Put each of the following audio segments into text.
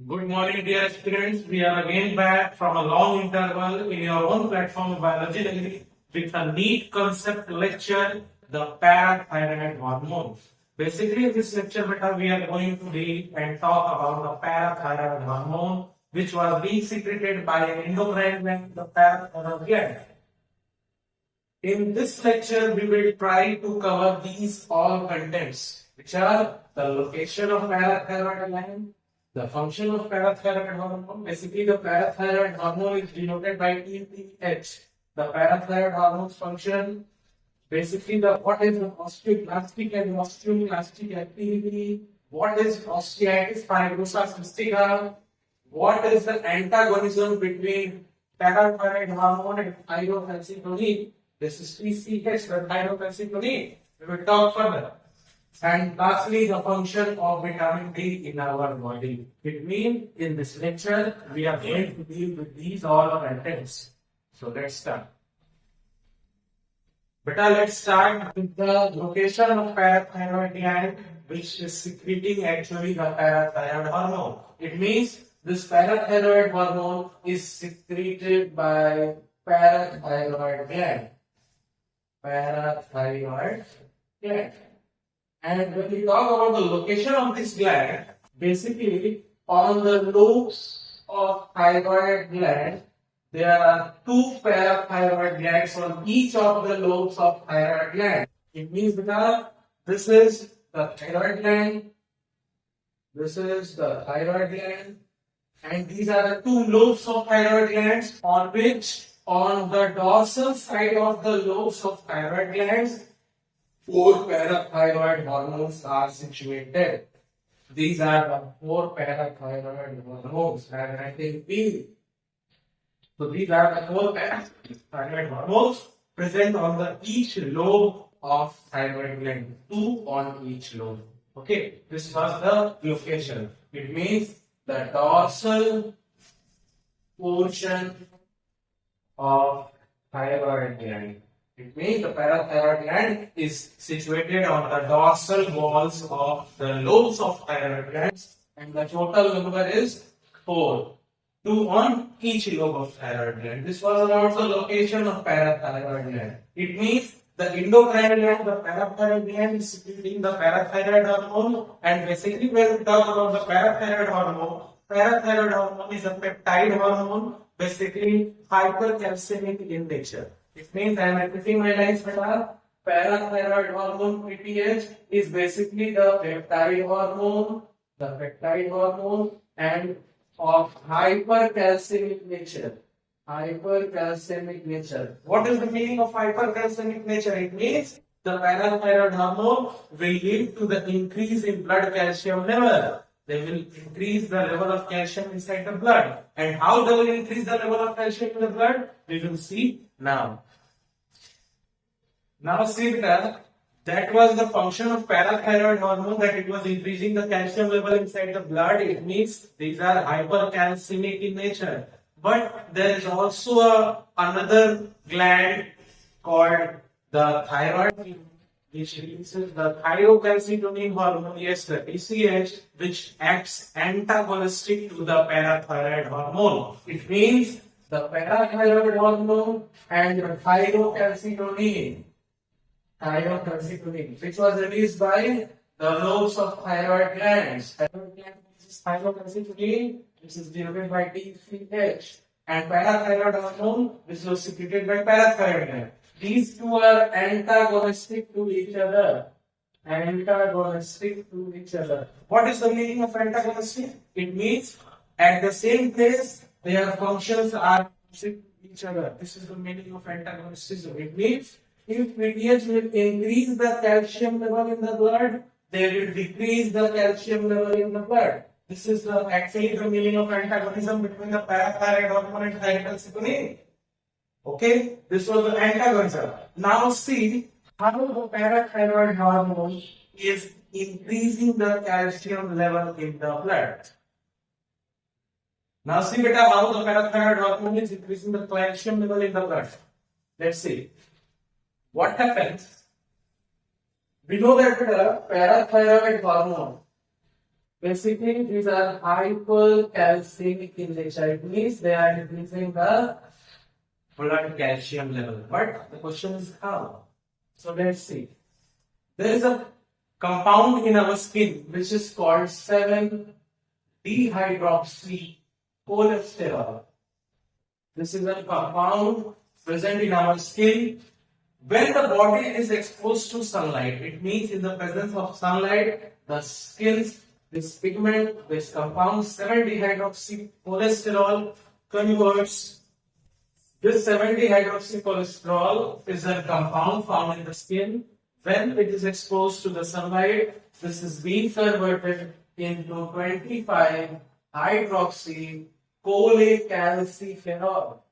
Good morning, dear students. We are again back from a long interval in your own platform Biology Degree with a NEET concept lecture, the parathyroid hormone. Basically, in this lecture, beta, we are going to read and talk about the parathyroid hormone, which was being secreted by an endocrine gland, the parathyroid gland. In this lecture, we will try to cover these all contents, which are the location of parathyroid gland, the function of parathyroid hormone. Basically, the parathyroid hormone is denoted by TPH. The parathyroid hormone's function, basically, what is the osteoclastic and osteoclastic activity, what is osteitis fibrosa cystica, what is the antagonism between parathyroid hormone and thyrocalcitonin. This is TCH, the thyrocalcitonin. We will talk further. And lastly, the function of vitamin D in our body. It means in this lecture, we are going to deal with these all contents. So let's start. Beta, let's start with the location of parathyroid gland, which is secreting actually the parathyroid hormone. It means this parathyroid hormone is secreted by parathyroid gland. Parathyroid gland. And when we talk about the location of this gland, basically on the lobes of thyroid gland, there are two parathyroid glands on each of the lobes of thyroid gland. It means that this is the thyroid gland, this is the thyroid gland, and these are the two lobes of thyroid glands on which on the dorsal side of the lobes of thyroid glands, four parathyroid hormones are situated. These are the four parathyroid hormones, and I think P. So these are the four parathyroid hormones present on the each lobe of thyroid gland, two on each lobe. Okay, this was the location. It means the dorsal portion of thyroid gland. It means the parathyroid gland is situated on the dorsal walls of the lobes of thyroid glands, and the total number is 4. 2 on each lobe of thyroid gland. This was about the location of parathyroid gland. It means the endocrine gland, the parathyroid gland is secreting the parathyroid hormone, and basically when we talk about the parathyroid hormone is a peptide hormone, basically hypercalcemic in nature. It means I am repeating my lines, parathyroid hormone PTH is basically the peptide hormone, and of hypercalcemic nature. Hypercalcemic nature. What is the meaning of hypercalcemic nature? It means the parathyroid hormone will lead to the increase in blood calcium level. They will increase the level of calcium inside the blood. And how they will increase the level of calcium in the blood? We will see now. Now see that was the function of parathyroid hormone, that it was increasing the calcium level inside the blood. It means these are hypercalcemic in nature. But there is also another gland called the thyroid, which releases the thyrocalcitonin hormone, yes, the TCH, which acts antagonistic to the parathyroid hormone. It means the parathyroid hormone and the thyrocalcitonin, which was released by the lobes of thyroid glands. Thyroid gland releases thyrocalcitonin, which is denoted by TCH, and parathyroid hormone, which was secreted by parathyroid gland. These two are antagonistic to each other. Antagonistic to each other. What is the meaning of antagonistic? It means at the same place their functions are opposite to each other. This is the meaning of antagonism. It means if PTH will increase the calcium level in the blood, they will decrease the calcium level in the blood. This is actually the meaning of antagonism between the parathyroid hormone and thyrocalcitonin. Okay, this was the antagonism. Now see how the parathyroid hormone is increasing the calcium level in the blood. Now see beta how the parathyroid hormone is increasing the calcium level in the blood. Let's see. What happens? We know that the parathyroid hormone Basically, these are hypercalcemic in nature. It means they are increasing the blood calcium level. But the question is how? So let's see. There is a compound in our skin which is called 7-dehydroxycholesterol. This is a compound present in our skin when the body is exposed to sunlight. It means in the presence of sunlight, the skin's this pigment, this compound 7-dehydroxycholesterol converts. This 7-dehydroxycholesterol is a compound found in the skin. When it is exposed to the sunlight, this is being converted into 25-hydroxycholecalciferol.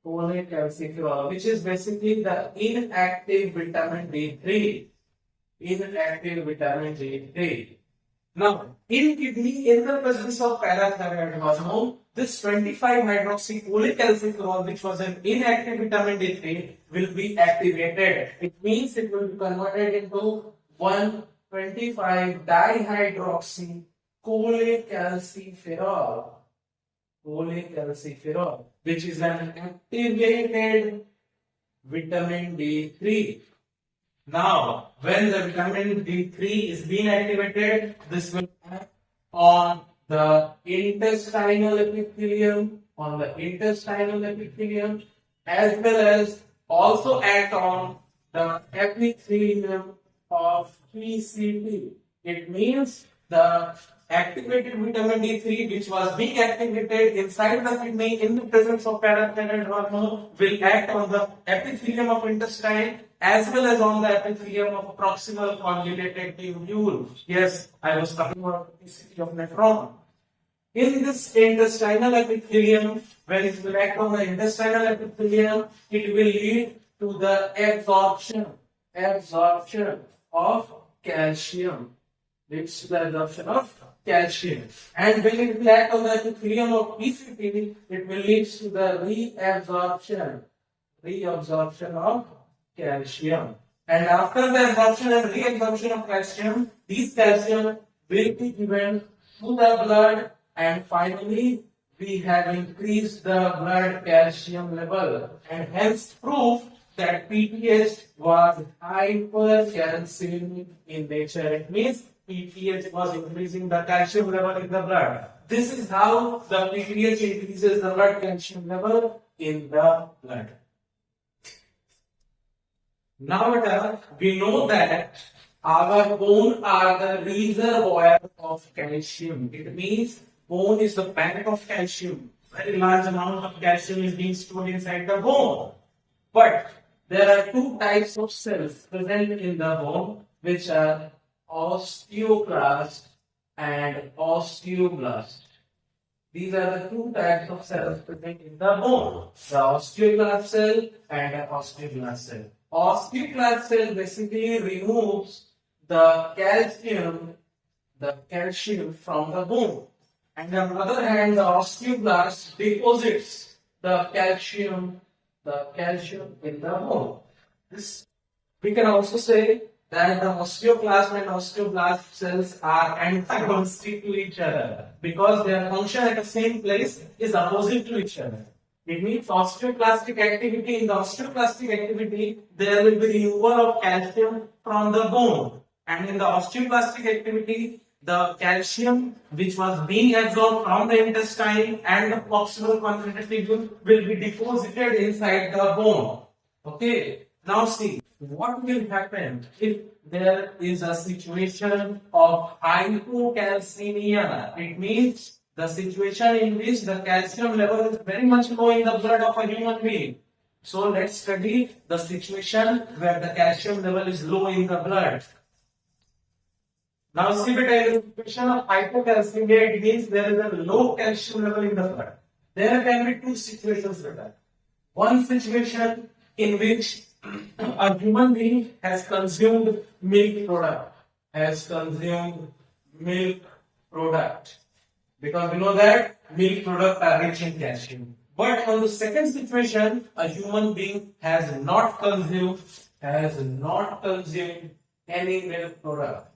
Cholecalciferol, which is basically the inactive vitamin D3. Inactive vitamin D3. Now, in kidney, in the presence of parathyroid hormone, this 25-hydroxycholecalciferol, which was an inactive vitamin D3, will be activated. It means it will be converted into 1,25-dihydroxycholecalciferol. Cholecalciferol, which is an activated vitamin D3. Now, when the vitamin D3 is being activated, this will act on the intestinal epithelium, as well as also act on the epithelium of PCT. It means the activated vitamin D3, which was being activated inside the kidney in the presence of parathyroid hormone, will act on the epithelium of intestine as well as on the epithelium of proximal convoluted tubule. Yes, I was talking about the PCT of nephron. In this intestinal epithelium, when it will act on the intestinal epithelium, it will lead to the absorption of calcium. Leads to the absorption of calcium. And when it will act on the epithelium of PCT, it will lead to the reabsorption of calcium. And after the absorption and reabsorption of calcium, these calcium will be given to the blood, and finally we have increased the blood calcium level, and hence proof that PTH was hypercalcemic in nature. It means PTH was increasing the calcium level in the blood. This is how the PTH increases the blood calcium level in the blood. Now we know that our bone are the reservoir of calcium. It means bone is the bank of calcium. Very large amount of calcium is being stored inside the bone. But there are two types of cells present in the bone, which are osteoclast and osteoblast. These are the two types of cells present in the bone, the osteoclast cell and the osteoblast cell. Osteoclast cell basically removes the calcium from the bone. And on the other hand, the osteoblast deposits the calcium in the bone. This, we can also say that the osteoclast and osteoblast cells are antagonistic to each other because their function at the same place is opposite to each other. It means osteoclastic activity. In the osteoclastic activity, there will be removal of calcium from the bone, and in the osteoblastic activity, the calcium which was being absorbed from the intestine and the proximal convoluted tubule will be deposited inside the bone. Okay. Now see, what will happen if there is a situation of hypocalcemia? It means the situation in which the calcium level is very much low in the blood of a human being. So let's study the situation where the calcium level is low in the blood. Now see, beta, in the situation of hypocalcemia, it means there is a low calcium level in the blood. There can be two situations with that. One situation in which a human being has consumed milk product, because we know that milk products are rich in calcium. But on the second situation, a human being has not consumed any milk product.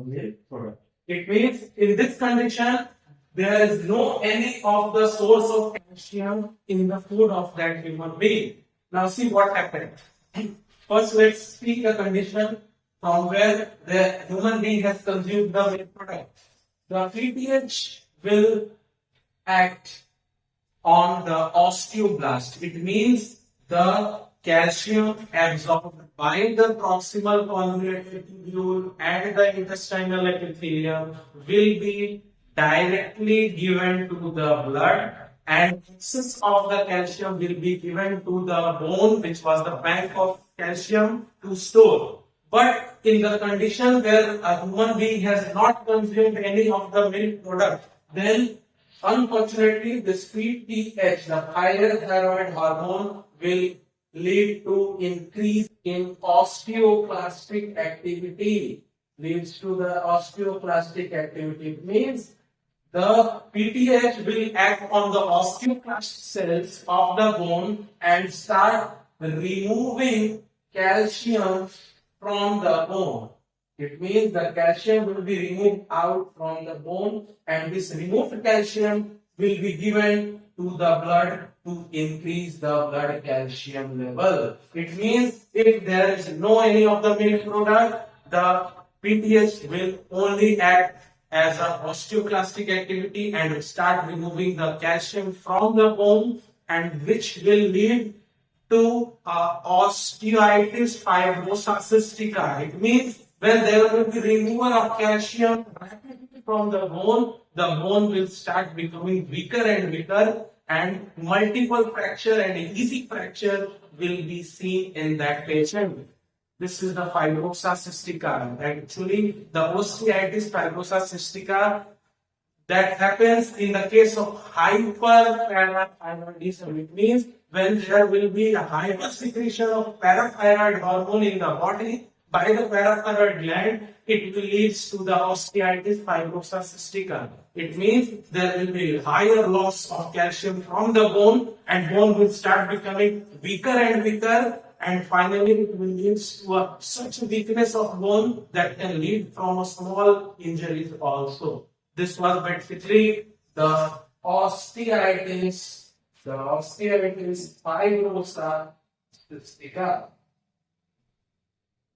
milk product. It means in this condition, there is no any of the source of calcium in the food of that human being. Now see what happened. First, let's see a condition from where the human being has consumed the milk product. The PTH will act on the osteoblast. It means the calcium absorbed by the proximal convoluted tubule and the intestinal epithelium will be directly given to the blood, and excess of the calcium will be given to the bone, which was the bank of calcium to store. But in the condition where a human being has not consumed any of the milk product, then unfortunately this PTH, the parathyroid hormone, will lead to increase in osteoclastic activity. Leads to the osteoclastic activity. It means the PTH will act on the osteoclast cells of the bone and start removing calcium from the bone. It means the calcium will be removed out from the bone, and this removed calcium will be given to the blood to increase the blood calcium level. It means if there is no any of the milk product, the PTH will only act as an osteoclastic activity and start removing the calcium from the bone, and which will lead to osteoitis fibrosa cystica. It means when there will be removal of calcium from the bone will start becoming weaker and weaker, and multiple fracture and easy fracture will be seen in that patient. This is the fibrosa cystica. Actually, the osteoitis fibrosa cystica that happens in the case of hyperparathyroidism. It means when there will be a hypersecretion of parathyroid hormone in the body by the parathyroid gland, it will lead to the osteoitis fibrosa cystica. It means there will be higher loss of calcium from the bone, and bone will start becoming weaker and weaker, and finally it will lead to such weakness of bone that can lead from a small injuries also. This was basically the osteoitis fibrosa cystica.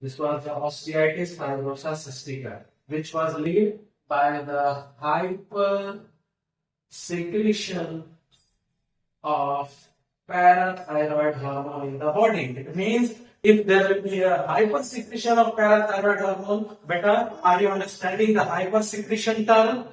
This was the osteoitis fibrosa cystica, which was led by the hypersecretion of parathyroid hormone in the body. It means if there will be a hypersecretion of parathyroid hormone, better are you understanding the hypersecretion term?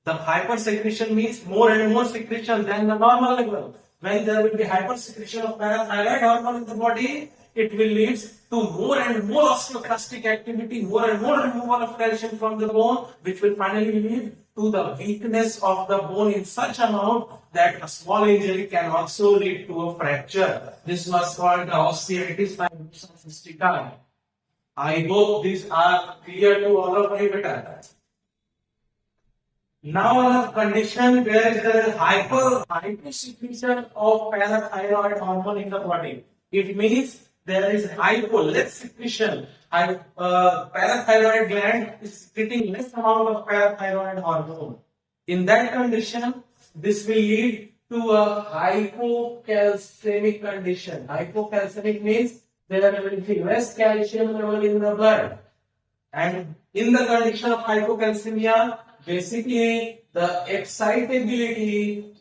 The hypersecretion means more and more secretion than the normal level. When there will be hypersecretion of parathyroid hormone in the body, it will lead to more and more osteoclastic activity, more and more removal of calcium from the bone, which will finally lead to the weakness of the bone in such amount that a small injury can also lead to a fracture. This was called the osteoitis fibrosa cystica. I hope these are clear to all of you better. Now a condition where there is hypersecretion of parathyroid hormone in the body. It means there is less secretion. Parathyroid gland is secreting less amount of parathyroid hormone. In that condition, this will lead to a hypocalcemic condition. Hypocalcemic means there will be less calcium level in the blood. And in the condition of hypocalcemia, basically the excitability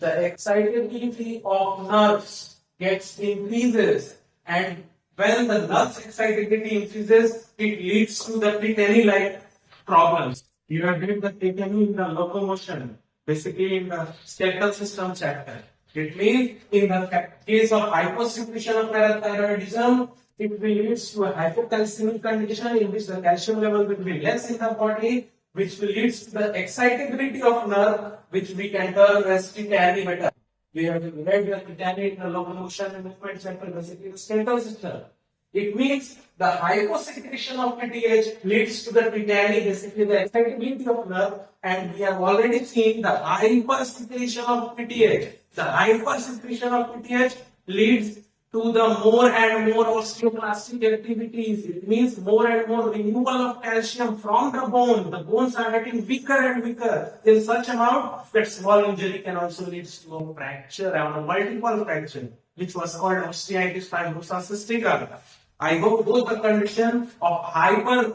of nerves gets increases, and when the nerves excitability increases, it leads to the tetany-like problems. You have read the tetany in the locomotion, basically in the skeletal system chapter. It means in the case of hypersecretion of parathyroidism, it will lead to a hypocalcemic condition in which the calcium level will be less in the body, which will lead to the excitability of nerve, which we can term as tetany meta. We have read the tetany in the locomotion and movement center, basically the skeletal system. It means the hyposecretion of PTH leads to the tetany, basically the excitability of nerve, and we have already seen the hypersecretion of PTH. The hypersecretion of PTH leads to the more and more osteoclastic activities. It means more and more removal of calcium from the bone. The bones are getting weaker and weaker in such amount that small injury can also lead to a fracture and a multiple fracture, which was called osteitis fibrosa cystica. I hope both the condition of hyper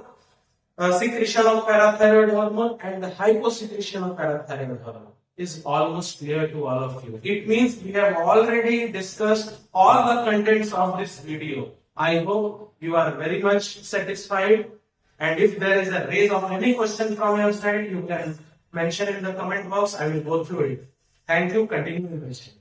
secretion of parathyroid hormone and the hyposecretion of parathyroid hormone is almost clear to all of you. It means we have already discussed all the contents of this video. I hope you are very much satisfied, and if there is a raise of any question from your side, you can mention in the comment box. I will go through it. Thank you. Continue with the question.